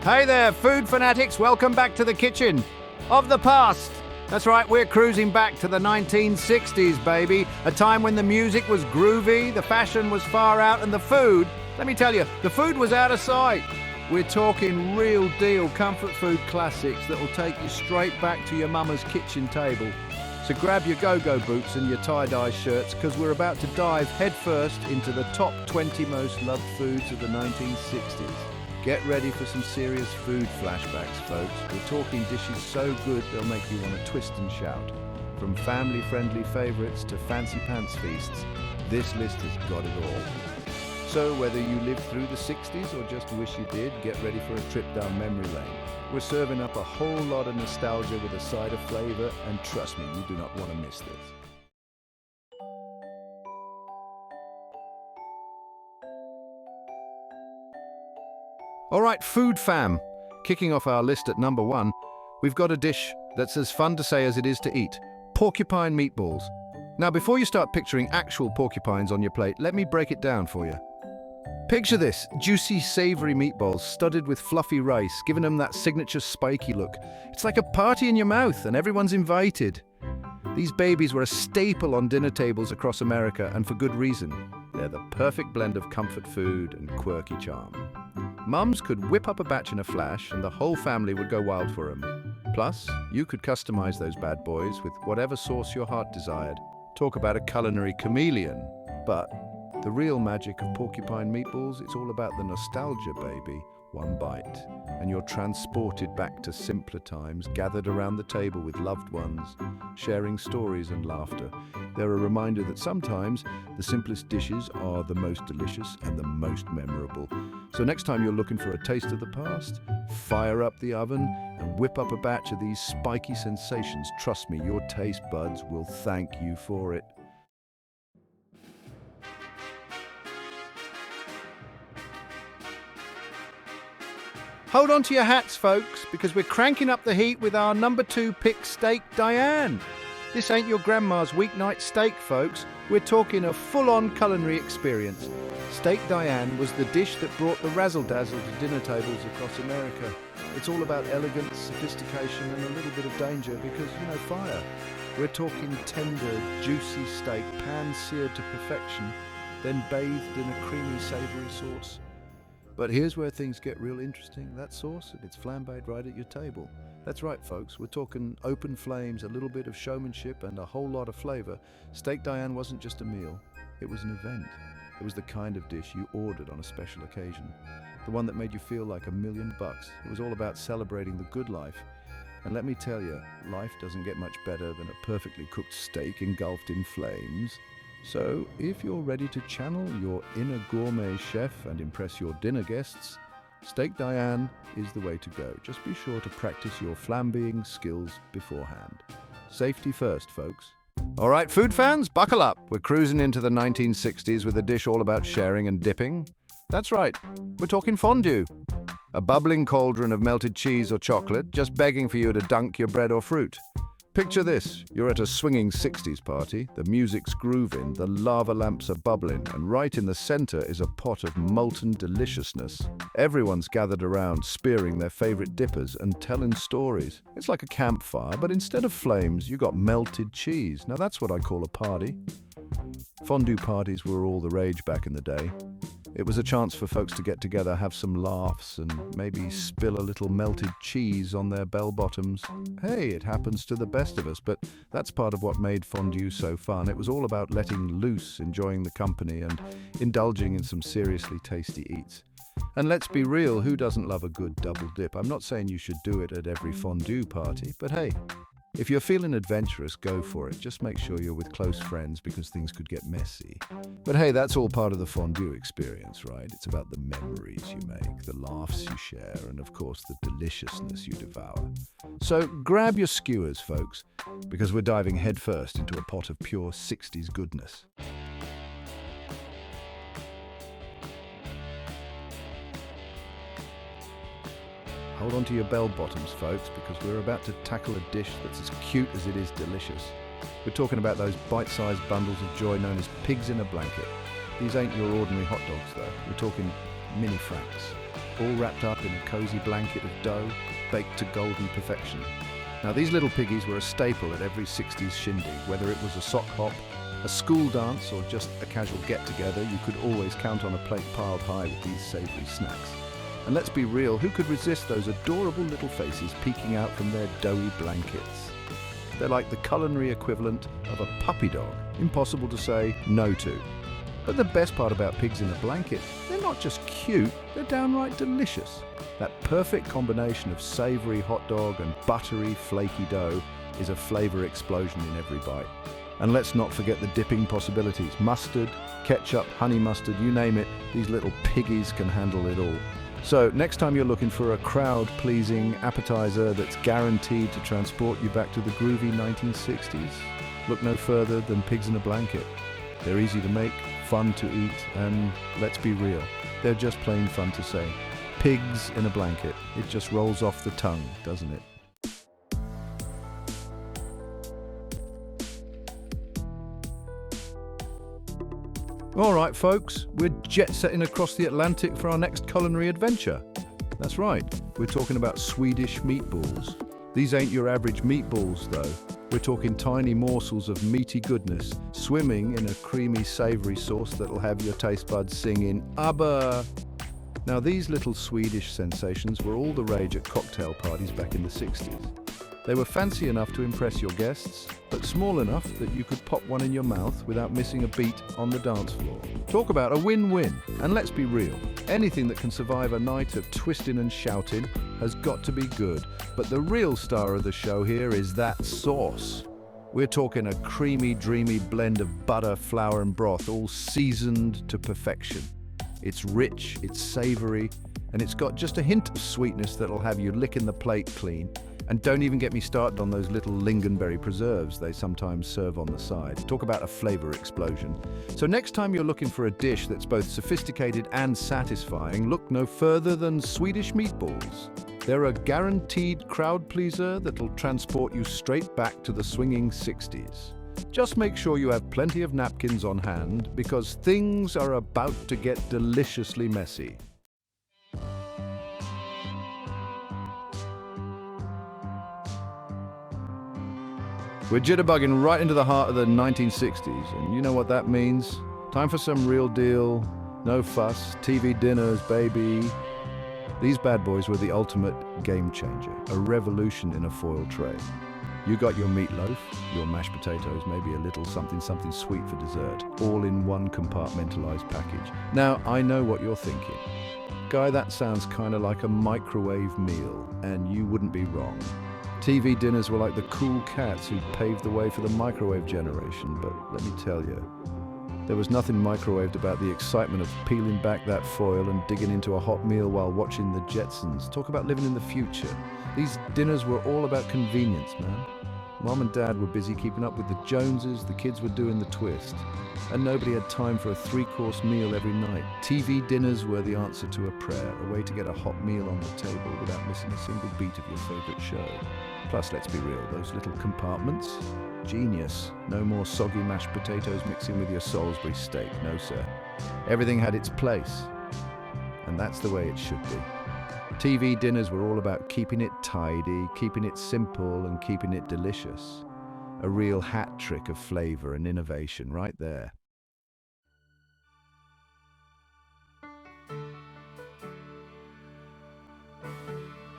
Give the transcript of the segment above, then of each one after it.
Hey there, food fanatics. Welcome back to the kitchen of the past. That's right, we're cruising back to the 1960s, baby. A time when the music was groovy, the fashion was far out, and the food, let me tell you, the food was out of sight. We're talking real deal comfort food classics that will take you straight back to your mama's kitchen table. So grab your go-go boots and your tie-dye shirts, because we're about to dive headfirst into the top 20 most loved foods of the 1960s. Get ready for some serious food flashbacks, folks. We're talking dishes so good they'll make you want to twist and shout. From family-friendly favourites to fancy pants feasts, this list has got it all. So whether you lived through the 60s or just wish you did, get ready for a trip down memory lane. We're serving up a whole lot of nostalgia with a side of flavour, and trust me, you do not want to miss this. All right, food fam. Kicking off our list at number 1, we've got a dish that's as fun to say as it is to eat. Porcupine meatballs. Now, before you start picturing actual porcupines on your plate, let me break it down for you. Picture this, juicy, savoury meatballs studded with fluffy rice, giving them that signature spiky look. It's like a party in your mouth, and everyone's invited. These babies were a staple on dinner tables across America, and for good reason. They're the perfect blend of comfort food and quirky charm. Mums could whip up a batch in a flash, and the whole family would go wild for them. Plus, you could customize those bad boys with whatever sauce your heart desired. Talk about a culinary chameleon. But the real magic of porcupine meatballs, it's all about the nostalgia, baby. One bite, and you're transported back to simpler times, gathered around the table with loved ones, sharing stories and laughter. They're a reminder that sometimes the simplest dishes are the most delicious and the most memorable. So next time you're looking for a taste of the past, fire up the oven and whip up a batch of these spiky sensations. Trust me, your taste buds will thank you for it. Hold on to your hats, folks, because we're cranking up the heat with our number 2 pick, Steak Diane. This ain't your grandma's weeknight steak, folks. We're talking a full-on culinary experience. Steak Diane was the dish that brought the razzle-dazzle to dinner tables across America. It's all about elegance, sophistication, and a little bit of danger because, fire. We're talking tender, juicy steak, pan-seared to perfection, then bathed in a creamy, savoury sauce. But here's where things get real interesting. That sauce, it's flambéed right at your table. That's right, folks. We're talking open flames, a little bit of showmanship, and a whole lot of flavor. Steak Diane wasn't just a meal. It was an event. It was the kind of dish you ordered on a special occasion. The one that made you feel like $1 million. It was all about celebrating the good life. And let me tell you, life doesn't get much better than a perfectly cooked steak engulfed in flames. So, if you're ready to channel your inner gourmet chef and impress your dinner guests, Steak Diane is the way to go. Just be sure to practice your flambeing skills beforehand. Safety first, folks. All right, food fans, buckle up. We're cruising into the 1960s with a dish all about sharing and dipping. That's right, we're talking fondue. A bubbling cauldron of melted cheese or chocolate, just begging for you to dunk your bread or fruit. Picture this, you're at a swinging 60s party, the music's grooving, the lava lamps are bubbling, and right in the center is a pot of molten deliciousness. Everyone's gathered around, spearing their favorite dippers and telling stories. It's like a campfire, but instead of flames, you got melted cheese. Now that's what I call a party. Fondue parties were all the rage back in the day. It was a chance for folks to get together, have some laughs, and maybe spill a little melted cheese on their bell-bottoms. Hey, it happens to the best of us, but that's part of what made fondue so fun. It was all about letting loose, enjoying the company, and indulging in some seriously tasty eats. And let's be real, who doesn't love a good double dip? I'm not saying you should do it at every fondue party, but hey, if you're feeling adventurous, go for it. Just make sure you're with close friends because things could get messy. But hey, that's all part of the fondue experience, right? It's about the memories you make, the laughs you share, and of course, the deliciousness you devour. So grab your skewers, folks, because we're diving headfirst into a pot of pure 60s goodness. Hold on to your bell-bottoms, folks, because we're about to tackle a dish that's as cute as it is delicious. We're talking about those bite-sized bundles of joy known as pigs in a blanket. These ain't your ordinary hot dogs, though. We're talking mini franks. all wrapped up in a cozy blanket of dough, baked to golden perfection. Now, these little piggies were a staple at every 60s shindig. Whether it was a sock hop, a school dance, or just a casual get-together, you could always count on a plate piled high with these savoury snacks. And let's be real, who could resist those adorable little faces peeking out from their doughy blankets? They're like the culinary equivalent of a puppy dog, impossible to say no to. But the best part about pigs in a blanket, they're not just cute, they're downright delicious. That perfect combination of savoury hot dog and buttery, flaky dough is a flavour explosion in every bite. And let's not forget the dipping possibilities. Mustard, ketchup, honey mustard, you name it, these little piggies can handle it all. So next time you're looking for a crowd-pleasing appetizer that's guaranteed to transport you back to the groovy 1960s, look no further than pigs in a blanket. They're easy to make, fun to eat, and let's be real, they're just plain fun to say. Pigs in a blanket. It just rolls off the tongue, doesn't it? All right, folks, we're jet-setting across the Atlantic for our next culinary adventure. That's right, we're talking about Swedish meatballs. These ain't your average meatballs, though. We're talking tiny morsels of meaty goodness, swimming in a creamy, savoury sauce that'll have your taste buds singing, ABBA! Now, these little Swedish sensations were all the rage at cocktail parties back in the 60s. They were fancy enough to impress your guests, but small enough that you could pop one in your mouth without missing a beat on the dance floor. Talk about a win-win. And let's be real, anything that can survive a night of twisting and shouting has got to be good. But the real star of the show here is that sauce. We're talking a creamy, dreamy blend of butter, flour and broth, all seasoned to perfection. It's rich, it's savoury, and it's got just a hint of sweetness that'll have you licking the plate clean. And don't even get me started on those little lingonberry preserves they sometimes serve on the side. Talk about a flavour explosion. So next time you're looking for a dish that's both sophisticated and satisfying, look no further than Swedish meatballs. They're a guaranteed crowd pleaser that'll transport you straight back to the swinging 60s. Just make sure you have plenty of napkins on hand, because things are about to get deliciously messy. We're jitterbugging right into the heart of the 1960s, and you know what that means. Time for some real deal, no fuss, TV dinners, baby. These bad boys were the ultimate game changer, a revolution in a foil tray. You got your meatloaf, your mashed potatoes, maybe a little something sweet for dessert, all in one compartmentalized package. Now, I know what you're thinking. Guy, that sounds kind of like a microwave meal, and you wouldn't be wrong. TV dinners were like the cool cats who paved the way for the microwave generation, but let me tell you, there was nothing microwaved about the excitement of peeling back that foil and digging into a hot meal while watching the Jetsons. Talk about living in the future. These dinners were all about convenience, man. Mom and Dad were busy keeping up with the Joneses, the kids were doing the twist, and nobody had time for a three-course meal every night. TV dinners were the answer to a prayer, a way to get a hot meal on the table without missing a single beat of your favorite show. Plus, let's be real, those little compartments, genius. No more soggy mashed potatoes mixing with your Salisbury steak, no sir. Everything had its place, and that's the way it should be. TV dinners were all about keeping it tidy, keeping it simple, and keeping it delicious. A real hat trick of flavor and innovation right there.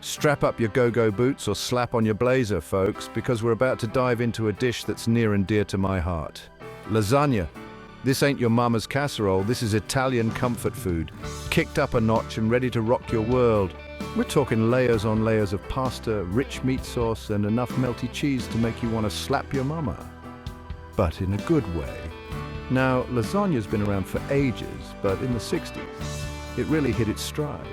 Strap up your go-go boots or slap on your blazer, folks, because we're about to dive into a dish that's near and dear to my heart. Lasagna. This ain't your mama's casserole, this is Italian comfort food, kicked up a notch and ready to rock your world. We're talking layers on layers of pasta, rich meat sauce, and enough melty cheese to make you want to slap your mama. But in a good way. Now, lasagna's been around for ages, but in the 60s, it really hit its stride.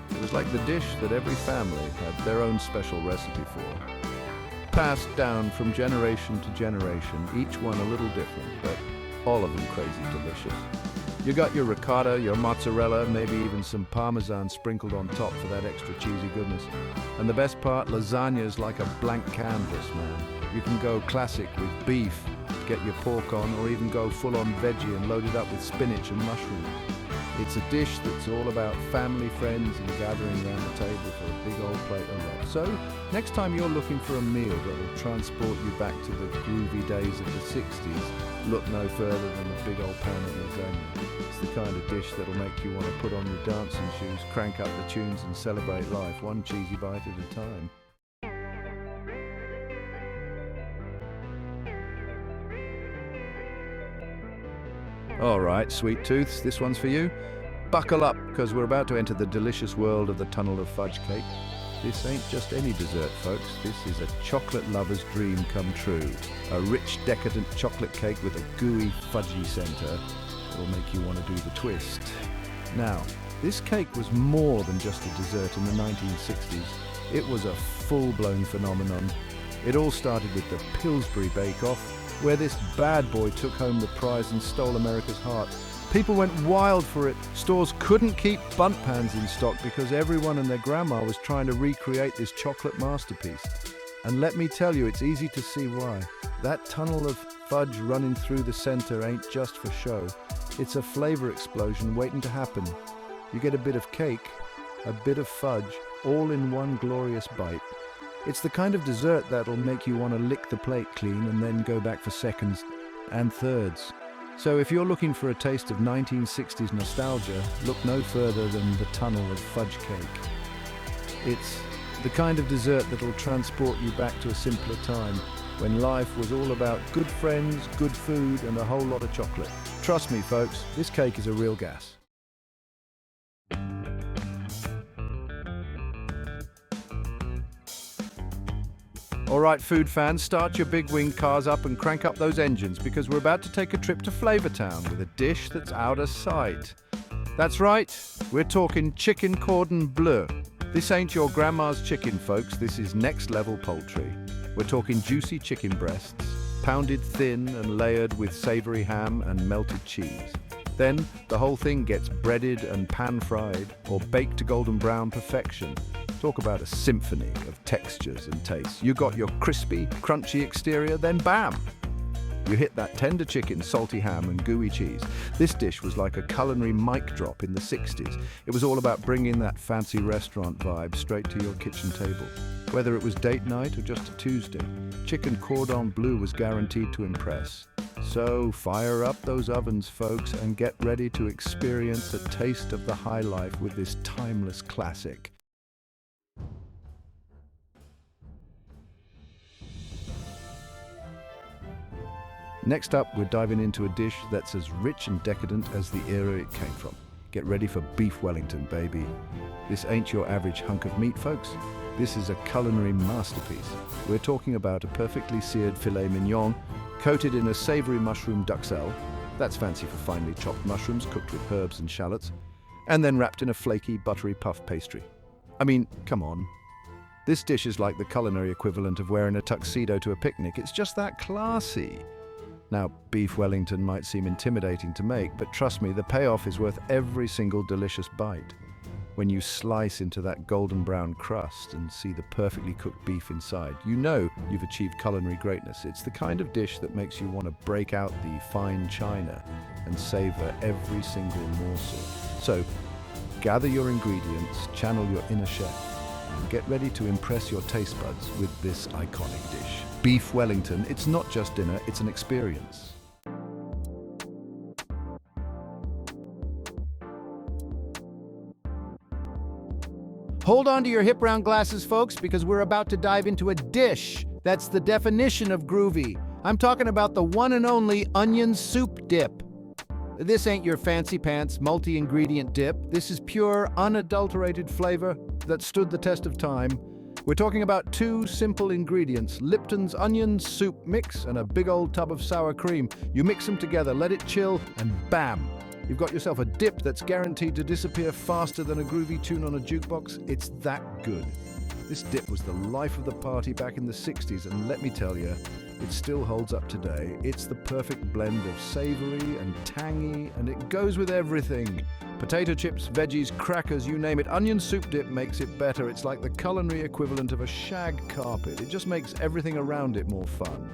It was like the dish that every family had their own special recipe for. Passed down from generation to generation, each one a little different, but all of them crazy delicious. You got your ricotta, your mozzarella, maybe even some parmesan sprinkled on top for that extra cheesy goodness. And the best part, lasagna is like a blank canvas, man. You can go classic with beef, get your pork on, or even go full-on veggie and load it up with spinach and mushrooms. It's a dish that's all about family, friends, and gathering around the table for a big old plate of love. So, next time you're looking for a meal that will transport you back to the groovy days of the 60s, look no further than a big old pan of lasagna. It's the kind of dish that'll make you want to put on your dancing shoes, crank up the tunes, and celebrate life, one cheesy bite at a time. All right, sweet tooths, this one's for you. Buckle up, because we're about to enter the delicious world of the tunnel of fudge cake. This ain't just any dessert, folks. This is a chocolate lover's dream come true. A rich, decadent chocolate cake with a gooey, fudgy center that'll make you want to do the twist. Now, this cake was more than just a dessert in the 1960s. It was a full-blown phenomenon. It all started with the Pillsbury Bake-Off, where this bad boy took home the prize and stole America's heart. People went wild for it. Stores couldn't keep bundt pans in stock because everyone and their grandma was trying to recreate this chocolate masterpiece. And let me tell you, it's easy to see why. That tunnel of fudge running through the center ain't just for show. It's a flavor explosion waiting to happen. You get a bit of cake, a bit of fudge, all in one glorious bite. It's the kind of dessert that'll make you want to lick the plate clean and then go back for seconds and thirds. So if you're looking for a taste of 1960s nostalgia, look no further than the tunnel of fudge cake. It's the kind of dessert that'll transport you back to a simpler time, when life was all about good friends, good food, and a whole lot of chocolate. Trust me, folks, this cake is a real gas. All right, food fans, start your big wing cars up and crank up those engines, because we're about to take a trip to Flavortown with a dish that's out of sight. That's right, we're talking chicken cordon bleu. This ain't your grandma's chicken, folks. This is next level poultry. We're talking juicy chicken breasts, pounded thin and layered with savory ham and melted cheese. Then the whole thing gets breaded and pan-fried or baked to golden brown perfection. Talk about a symphony of textures and tastes. You got your crispy, crunchy exterior, then bam! You hit that tender chicken, salty ham, and gooey cheese. This dish was like a culinary mic drop in the 60s. It was all about bringing that fancy restaurant vibe straight to your kitchen table. Whether it was date night or just a Tuesday, chicken cordon bleu was guaranteed to impress. So fire up those ovens, folks, and get ready to experience a taste of the high life with this timeless classic. Next up, we're diving into a dish that's as rich and decadent as the era it came from. Get ready for beef Wellington, baby. This ain't your average hunk of meat, folks. This is a culinary masterpiece. We're talking about a perfectly seared filet mignon, coated in a savory mushroom duxelle. That's fancy for finely chopped mushrooms cooked with herbs and shallots. And then wrapped in a flaky, buttery puff pastry. I mean, come on. This dish is like the culinary equivalent of wearing a tuxedo to a picnic. It's just that classy. Now, beef Wellington might seem intimidating to make, but trust me, the payoff is worth every single delicious bite. When you slice into that golden brown crust and see the perfectly cooked beef inside, you know you've achieved culinary greatness. It's the kind of dish that makes you want to break out the fine china and savor every single morsel. So, gather your ingredients, channel your inner chef, and get ready to impress your taste buds with this iconic dish. Beef Wellington, it's not just dinner, it's an experience. Hold on to your hip round glasses, folks, because we're about to dive into a dish that's the definition of groovy. I'm talking about the one and only onion soup dip. This ain't your fancy pants multi-ingredient dip. This is pure, unadulterated flavor that stood the test of time. We're talking about two simple ingredients, Lipton's onion soup mix and a big old tub of sour cream. You mix them together, let it chill, and bam! You've got yourself a dip that's guaranteed to disappear faster than a groovy tune on a jukebox. It's that good. This dip was the life of the party back in the 60s, and let me tell you, It still holds up today. It's the perfect blend of savory and tangy, and it goes with everything. Potato chips, veggies, crackers, you name it. Onion soup dip makes it better. It's like the culinary equivalent of a shag carpet. It just makes everything around it more fun.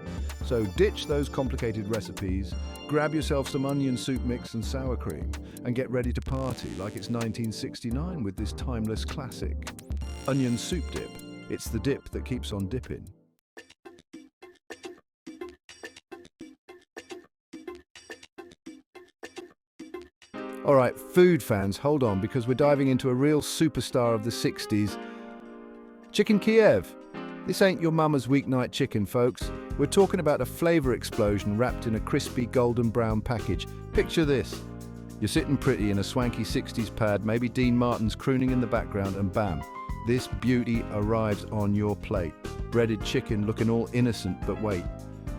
So ditch those complicated recipes, grab yourself some onion soup mix and sour cream, and get ready to party like it's 1969 with this timeless classic. Onion soup dip. It's the dip that keeps on dipping. All right, food fans, hold on, because we're diving into a real superstar of the 60s. Chicken Kiev. This ain't your mama's weeknight chicken, folks. We're talking about a flavor explosion wrapped in a crispy golden brown package. Picture this. You're sitting pretty in a swanky 60s pad, maybe Dean Martin's crooning in the background, and bam, this beauty arrives on your plate. Breaded chicken looking all innocent, but wait.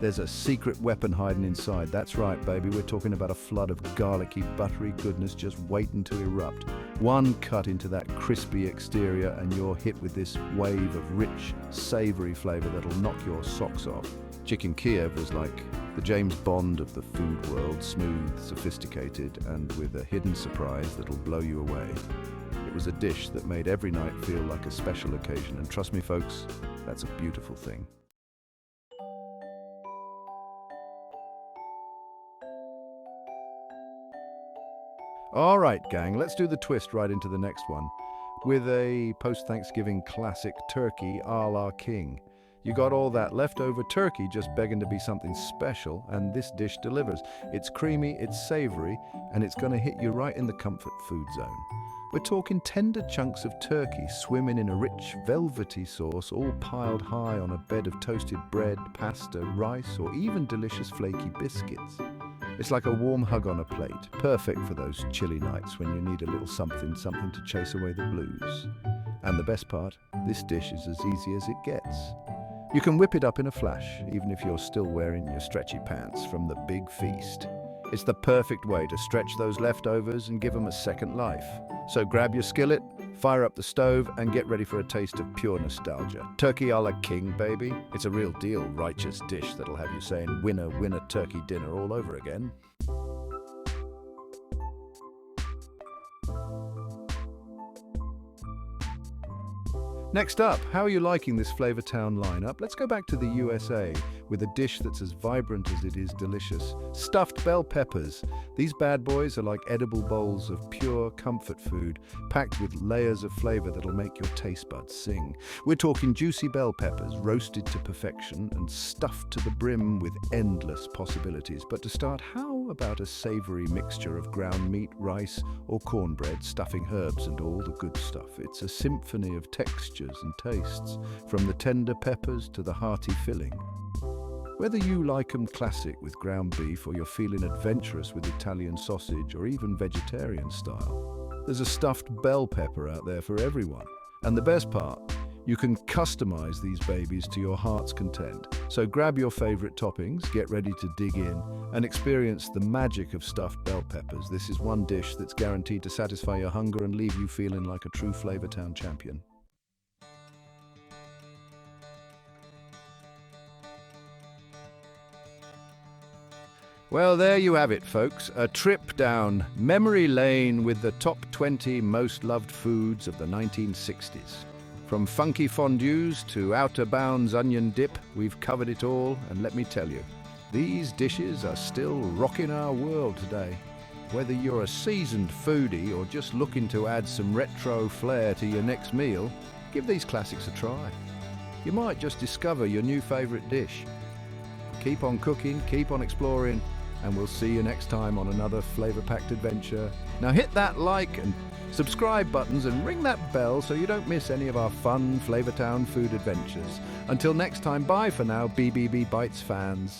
There's a secret weapon hiding inside. That's right, baby. We're talking about a flood of garlicky, buttery goodness just waiting to erupt. One cut into that crispy exterior and you're hit with this wave of rich, savory flavor that'll knock your socks off. Chicken Kiev was like the James Bond of the food world, smooth, sophisticated, and with a hidden surprise that'll blow you away. It was a dish that made every night feel like a special occasion, and trust me, folks, that's a beautiful thing. All right, gang, let's do the twist right into the next one with a post-Thanksgiving classic turkey a la king. You got all that leftover turkey just begging to be something special, and this dish delivers. It's creamy, it's savory, and it's going to hit you right in the comfort food zone. We're talking tender chunks of turkey swimming in a rich, velvety sauce, all piled high on a bed of toasted bread, pasta, rice, or even delicious flaky biscuits. It's like a warm hug on a plate, perfect for those chilly nights when you need a little something to chase away the blues. And the best part, this dish is as easy as it gets. You can whip it up in a flash, even if you're still wearing your stretchy pants from the big feast. It's the perfect way to stretch those leftovers and give them a second life. So grab your skillet, fire up the stove, and get ready for a taste of pure nostalgia. Turkey a la king, baby. It's a real deal righteous dish that'll have you saying winner, winner, turkey dinner all over again. Next up, how are you liking this Flavor Town lineup? Let's go back to the USA with a dish that's as vibrant as it is delicious. Stuffed bell peppers. These bad boys are like edible bowls of pure comfort food, packed with layers of flavor that'll make your taste buds sing. We're talking juicy bell peppers, roasted to perfection and stuffed to the brim with endless possibilities. But to start, how about a savory mixture of ground meat, rice, or cornbread, stuffing herbs and all the good stuff? It's a symphony of textures and tastes, from the tender peppers to the hearty filling. Whether you like 'em classic with ground beef or you're feeling adventurous with Italian sausage or even vegetarian style, there's a stuffed bell pepper out there for everyone. And the best part, you can customize these babies to your heart's content. So grab your favorite toppings, get ready to dig in, and experience the magic of stuffed bell peppers. This is one dish that's guaranteed to satisfy your hunger and leave you feeling like a true Flavor Town champion. Well, there you have it, folks. A trip down memory lane with the top 20 most loved foods of the 1960s. From funky fondues to outer bounds onion dip, we've covered it all, and let me tell you, these dishes are still rocking our world today. Whether you're a seasoned foodie or just looking to add some retro flair to your next meal, give these classics a try. You might just discover your new favorite dish. Keep on cooking, keep on exploring, and we'll see you next time on another flavor-packed adventure. Now hit that like and subscribe buttons and ring that bell so you don't miss any of our fun Flavor Town food adventures. Until next time, bye for now, BBB Bites fans.